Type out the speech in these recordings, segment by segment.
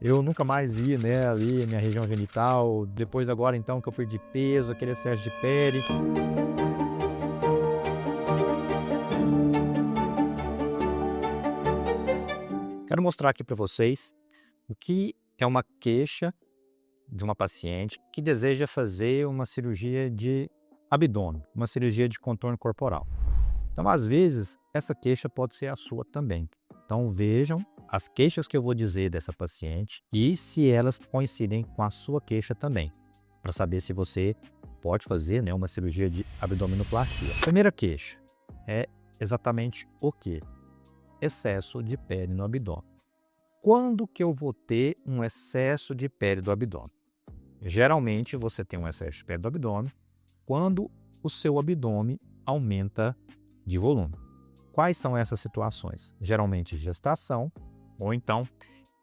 eu nunca mais vi, né, ali minha região genital, depois agora então que eu perdi peso, aquele excesso de pele. Quero mostrar aqui para vocês o que é uma queixa de uma paciente que deseja fazer uma cirurgia de abdômen, uma cirurgia de contorno corporal. Então, às vezes, essa queixa pode ser a sua também. Então, vejam as queixas que eu vou dizer dessa paciente e se elas coincidem com a sua queixa também, para saber se você pode fazer, né, uma cirurgia de abdominoplastia. Primeira queixa é exatamente o quê? Excesso de pele no abdômen. Quando que eu vou ter um excesso de pele do abdômen? Geralmente você tem um excesso de pele do abdômen quando o seu abdômen aumenta de volume. Quais são essas situações? Geralmente gestação ou então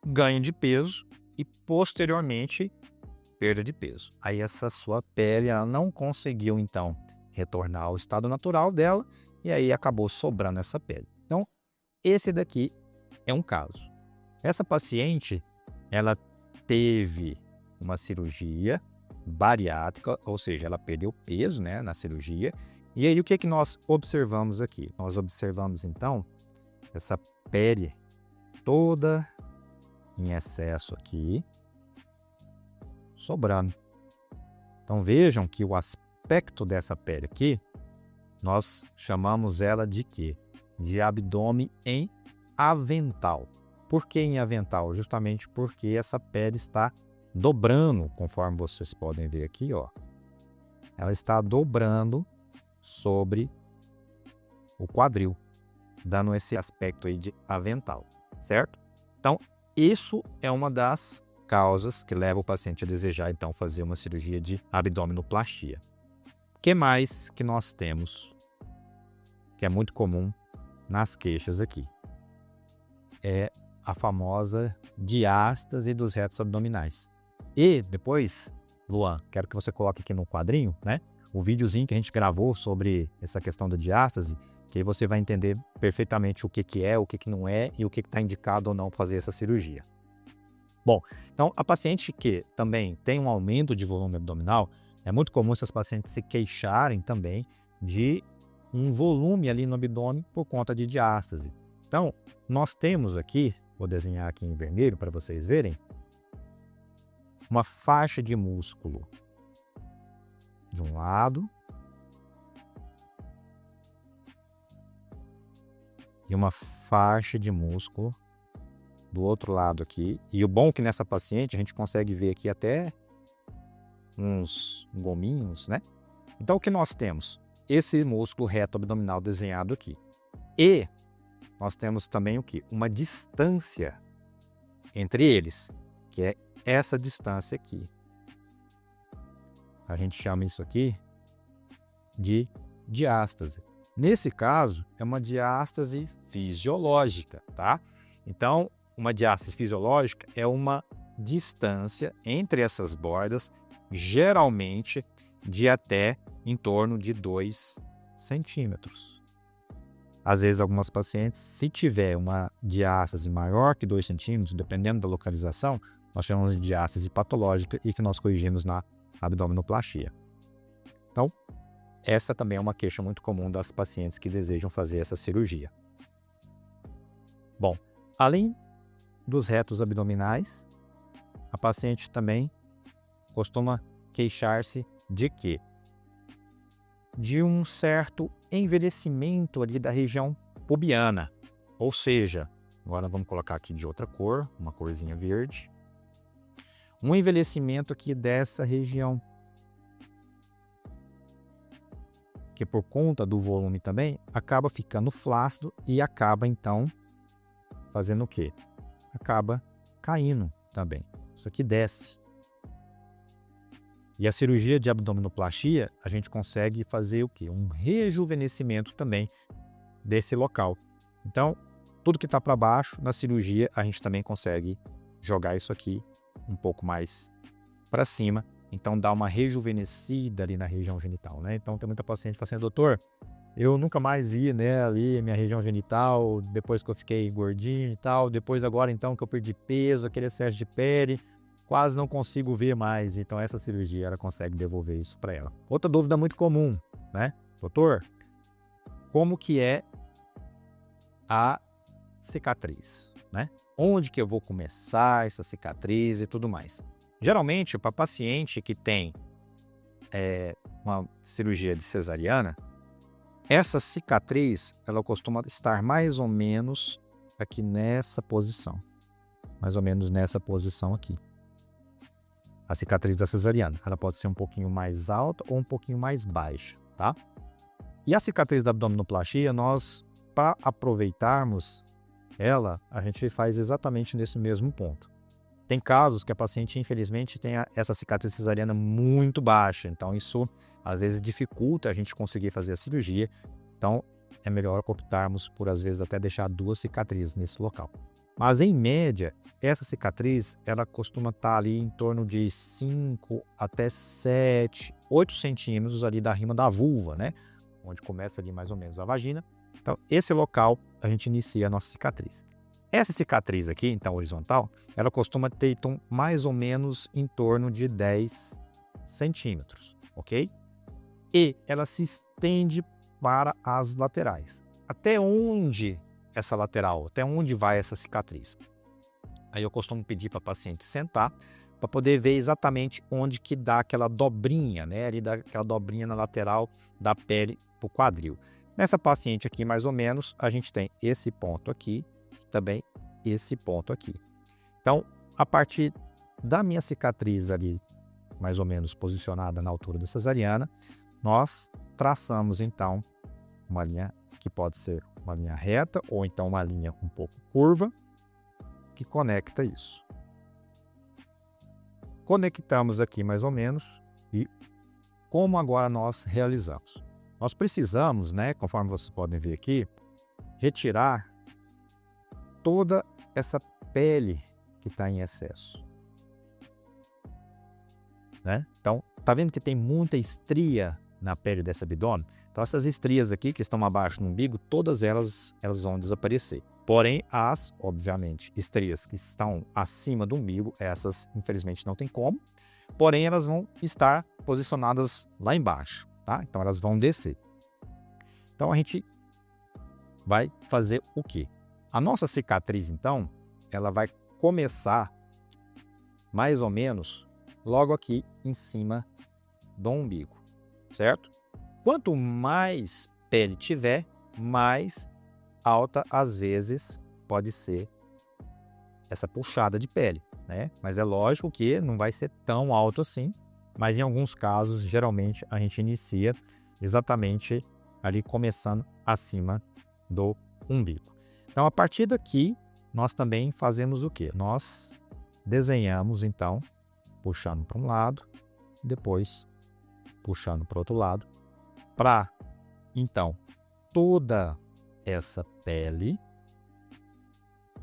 ganho de peso e posteriormente perda de peso. Aí essa sua pele ela não conseguiu então retornar ao estado natural dela e aí acabou sobrando essa pele. Então esse daqui é um caso. Essa paciente ela teve uma cirurgia bariátrica, ou seja, ela perdeu peso, né, na cirurgia. E aí o que nós observamos aqui? Nós observamos então essa pele toda em excesso aqui, sobrando. Então vejam que o aspecto dessa pele aqui, nós chamamos ela de quê? De abdômen em avental. Por que em avental? Justamente porque essa pele está dobrando, conforme vocês podem ver aqui, ó. Ela está dobrando sobre o quadril, dando esse aspecto aí de avental, certo? Então, isso é uma das causas que leva o paciente a desejar, então, fazer uma cirurgia de abdominoplastia. O que mais que nós temos, que é muito comum nas queixas aqui? É a famosa diástase dos retos abdominais. E depois, Luan, quero que você coloque aqui no quadrinho, né? O videozinho que a gente gravou sobre essa questão da diástase, que aí você vai entender perfeitamente o que é, o que não é e o que está indicado ou não fazer essa cirurgia. Bom, então a paciente que também tem um aumento de volume abdominal, é muito comum essas pacientes se queixarem também de um volume ali no abdômen por conta de diástase. Então, nós temos aqui, vou desenhar aqui em vermelho para vocês verem, uma faixa de músculo de um lado e uma faixa de músculo do outro lado aqui. E o bom é que nessa paciente a gente consegue ver aqui até uns gominhos, né? Então o que nós temos? Esse músculo reto abdominal desenhado aqui. E nós temos também o que? Uma distância entre eles, que é essa distância aqui. A gente chama isso aqui de diástase. Nesse caso, é uma diástase fisiológica, tá? Então, uma diástase fisiológica é uma distância entre essas bordas, geralmente de até em torno de 2 centímetros. Às vezes, algumas pacientes, se tiver uma diástase maior que 2 centímetros, dependendo da localização, nós chamamos de diástase patológica e que nós corrigimos na abdominoplastia. Então, essa também é uma queixa muito comum das pacientes que desejam fazer essa cirurgia. Bom, além dos retos abdominais, a paciente também costuma queixar-se de quê? De um certo envelhecimento ali da região pubiana. Ou seja, agora vamos colocar aqui de outra cor, uma corzinha verde. Um envelhecimento aqui dessa região, que por conta do volume também, acaba ficando flácido e acaba então fazendo o quê? Acaba caindo também. Isso aqui desce. E a cirurgia de abdominoplastia, a gente consegue fazer o quê? Um rejuvenescimento também desse local. Então, tudo que está para baixo, na cirurgia, a gente também consegue jogar isso aqui um pouco mais para cima. Então, dá uma rejuvenescida ali na região genital, né? Então, tem muita paciente que fala assim, doutor, eu nunca mais vi, né, ali minha região genital, depois que eu fiquei gordinho e tal, depois agora então que eu perdi peso, aquele excesso de pele, quase não consigo ver mais. Então essa cirurgia, ela consegue devolver isso para ela. Outra dúvida muito comum, né? Doutor, como que é a cicatriz, né? Onde que eu vou começar essa cicatriz e tudo mais? Geralmente, para paciente que tem uma cirurgia de cesariana, essa cicatriz, ela costuma estar mais ou menos aqui nessa posição. Mais ou menos nessa posição aqui. A cicatriz da cesariana, ela pode ser um pouquinho mais alta ou um pouquinho mais baixa, tá? E a cicatriz da abdominoplastia, nós, para aproveitarmos ela, a gente faz exatamente nesse mesmo ponto. Tem casos que a paciente, infelizmente, tem essa cicatriz cesariana muito baixa, então isso às vezes dificulta a gente conseguir fazer a cirurgia. Então é melhor optarmos por, às vezes, até deixar 2 cicatrizes nesse local. Mas em média, essa cicatriz, ela costuma estar ali em torno de 5 até 7, 8 centímetros ali da rima da vulva, né? Onde começa ali mais ou menos a vagina. Então esse local a gente inicia a nossa cicatriz. Essa cicatriz aqui, então, horizontal, ela costuma ter então, mais ou menos em torno de 10 centímetros, ok? E ela se estende para as laterais. Até onde essa lateral, até onde vai essa cicatriz? Aí eu costumo pedir para a paciente sentar para poder ver exatamente onde que dá aquela dobrinha, né? Ali dá aquela dobrinha na lateral da pele para o quadril. Nessa paciente aqui, mais ou menos, a gente tem esse ponto aqui, também esse ponto aqui. Então, a partir da minha cicatriz ali, mais ou menos posicionada na altura da cesariana, nós traçamos então uma linha que pode ser uma linha reta ou então uma linha um pouco curva que conecta isso. Conectamos aqui mais ou menos e como agora nós realizamos? Nós precisamos, né, conforme vocês podem ver aqui, retirar toda essa pele que está em excesso, né? Então, tá vendo que tem muita estria na pele desse abdômen? Então, essas estrias aqui que estão abaixo do umbigo, todas elas vão desaparecer. Porém, obviamente, estrias que estão acima do umbigo, essas, infelizmente, não tem como. Porém, elas vão estar posicionadas lá embaixo, tá? Então, elas vão descer. Então, a gente vai fazer o quê? A nossa cicatriz, então, ela vai começar mais ou menos logo aqui em cima do umbigo, certo? Quanto mais pele tiver, mais alta às vezes pode ser essa puxada de pele, né? Mas é lógico que não vai ser tão alto assim, mas em alguns casos, geralmente, a gente inicia exatamente ali começando acima do umbigo. Então, a partir daqui, nós também fazemos o quê? Nós desenhamos, então, puxando para um lado, depois puxando para o outro lado, para, então, toda essa pele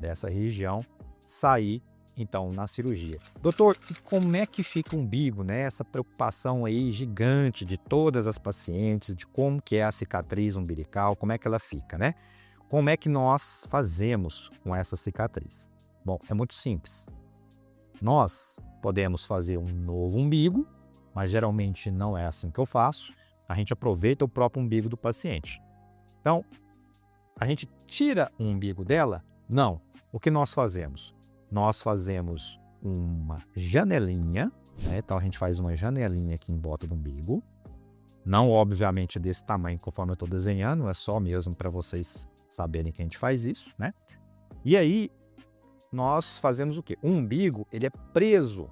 dessa região sair, então, na cirurgia. Doutor, e como é que fica o umbigo, né? Essa preocupação aí gigante de todas as pacientes, de como que é a cicatriz umbilical, como é que ela fica, né? Como é que nós fazemos com essa cicatriz? Bom, é muito simples. Nós podemos fazer um novo umbigo, mas geralmente não é assim que eu faço. A gente aproveita o próprio umbigo do paciente. Então, a gente tira o umbigo dela? Não. O que nós fazemos? Nós fazemos uma janelinha, né? Então a gente faz uma janelinha aqui em volta do umbigo. Não, obviamente, desse tamanho conforme eu estou desenhando, é só mesmo para vocês saberem que a gente faz isso, né? E aí, nós fazemos o quê? O umbigo, ele é preso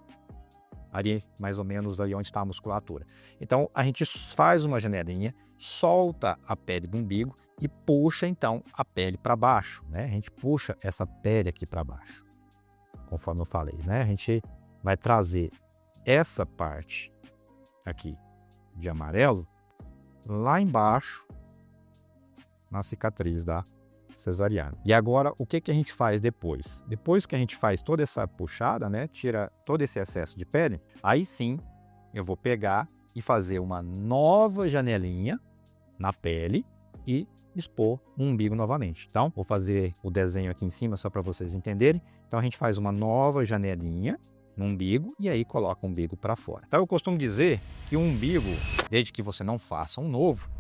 ali, mais ou menos, daí onde está a musculatura. Então, a gente faz uma janelinha, solta a pele do umbigo e puxa, então, a pele para baixo, né? A gente puxa essa pele aqui para baixo, conforme eu falei, né? A gente vai trazer essa parte aqui de amarelo lá embaixo na cicatriz da cesariana. E agora, o que a gente faz depois? Depois que a gente faz toda essa puxada, né, tira todo esse excesso de pele, aí sim eu vou pegar e fazer uma nova janelinha na pele, e expor o umbigo novamente. Então, vou fazer o desenho aqui em cima só para vocês entenderem. Então, a gente faz uma nova janelinha no umbigo e aí coloca o umbigo para fora. Então, eu costumo dizer que o umbigo, desde que você não faça um novo,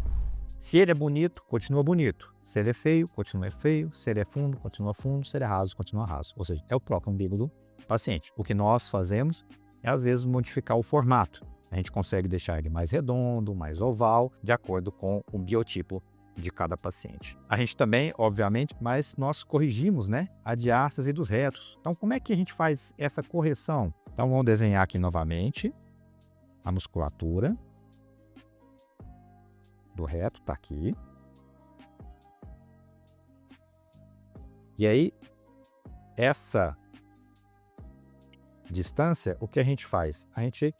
se ele é bonito, continua bonito. Se ele é feio, continua feio. Se ele é fundo, continua fundo. Se ele é raso, continua raso. Ou seja, é o próprio umbigo do paciente. O que nós fazemos é, às vezes, modificar o formato. A gente consegue deixar ele mais redondo, mais oval, de acordo com o biotipo de cada paciente. A gente também, obviamente, mas nós corrigimos, né, a diástase dos retos. Então, como é que a gente faz essa correção? Então, vamos desenhar aqui novamente a musculatura do reto, tá aqui. E aí, essa distância, o que a gente faz? A gente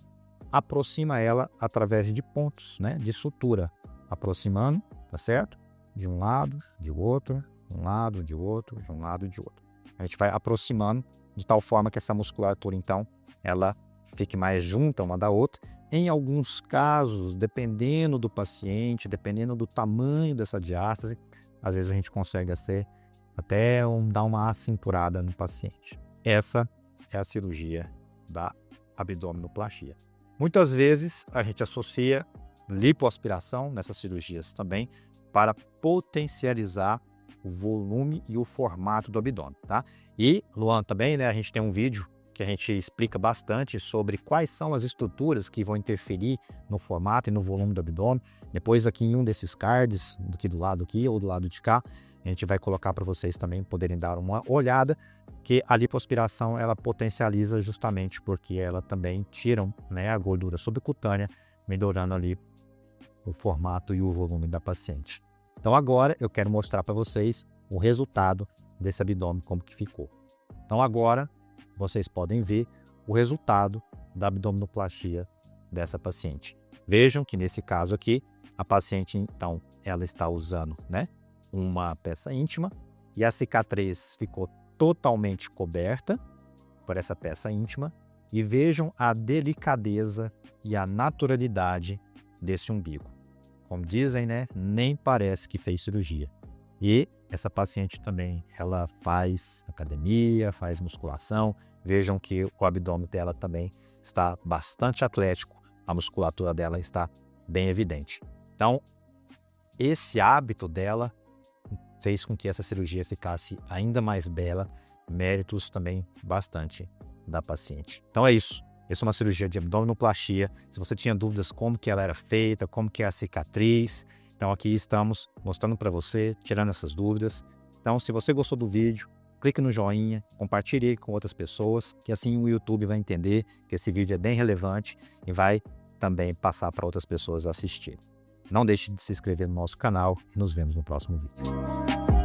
aproxima ela através de pontos, né, de sutura, aproximando, tá certo? De um lado, de outro, de um lado, de outro, de um lado, de outro. A gente vai aproximando de tal forma que essa musculatura, então, ela fique mais junta uma da outra. Em alguns casos, dependendo do paciente, dependendo do tamanho dessa diástase, às vezes a gente consegue até dar uma acinturada no paciente. Essa é a cirurgia da abdominoplastia. Muitas vezes a gente associa lipoaspiração nessas cirurgias também para potencializar o volume e o formato do abdômen, tá? E, Luan, também, né, a gente tem um vídeo que a gente explica bastante sobre quais são as estruturas que vão interferir no formato e no volume do abdômen. Depois aqui em um desses cards, aqui do lado aqui ou do lado de cá, a gente vai colocar para vocês também poderem dar uma olhada, que a lipoaspiração ela potencializa justamente porque ela também tira, né, a gordura subcutânea, melhorando ali o formato e o volume da paciente. Então agora eu quero mostrar para vocês o resultado desse abdômen, como que ficou. Então agora vocês podem ver o resultado da abdominoplastia dessa paciente. Vejam que nesse caso aqui, a paciente, então, ela está usando, né, uma peça íntima e a cicatriz ficou totalmente coberta por essa peça íntima. E vejam a delicadeza e a naturalidade desse umbigo. Como dizem, né, nem parece que fez cirurgia. E essa paciente também, ela faz academia, faz musculação. Vejam que o abdômen dela também está bastante atlético, a musculatura dela está bem evidente. Então, esse hábito dela fez com que essa cirurgia ficasse ainda mais bela, méritos também bastante da paciente. Então é isso. Essa é uma cirurgia de abdominoplastia. Se você tinha dúvidas como que ela era feita, como que é a cicatriz, então aqui estamos mostrando para você, tirando essas dúvidas. Então, se você gostou do vídeo, clique no joinha, compartilhe com outras pessoas, que assim o YouTube vai entender que esse vídeo é bem relevante e vai também passar para outras pessoas assistirem. Não deixe de se inscrever no nosso canal e nos vemos no próximo vídeo.